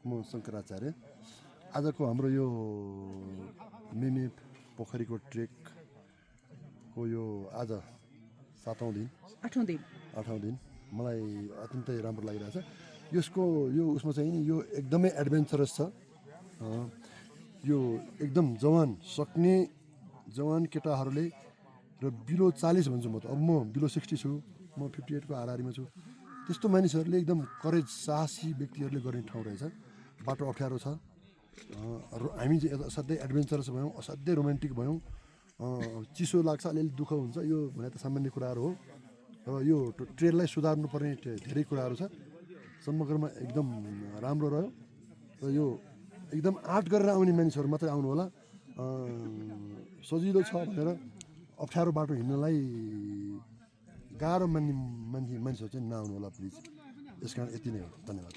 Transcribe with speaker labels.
Speaker 1: म शङ्कराचार्य। आजको हाम्रो यो मिमी पोखरीको ट्रेकको यो आज 7औं दिन 8औं दिन मलाई अत्यन्तै राम्रो लागिरहेछ। यसको यो उसमा चाहिँ नि यो एकदमै एडभेन्चरस छ। यो एकदम जवान केटाहरूले र बिलो 40 भन्छु म त, अब म बिलो 60 छु, म 58 को हाराहारीमा छु। त्यस्तो मानिसहरूले एकदम करेज साहसी व्यक्तिहरूले गर्ने ठाउँ रहेछ। बाटो अप्ठ्यारो छ, हामी चाहिँ असाध्यै एडभेन्चरस भयौँ, असाध्यै रोमान्टिक भयौँ। चिसो लाग्छ, अलिअलि दुःख हुन्छ, यो भने त सामान्य कुराहरू हो। र यो ट्रेनलाई सुधार्नुपर्ने धेरै कुराहरू छ। समग्रमा एकदम राम्रो रह्यो र यो एकदम आँट गरेर आउने मानिसहरू मात्रै आउनु होला। सजिलो छ भनेर अप्ठ्यारो बाटो हिँड्नलाई गाह्रो मानिसहरू चाहिँ नआउनु होला प्लिज। यसकारण यति नै हो, धन्यवाद।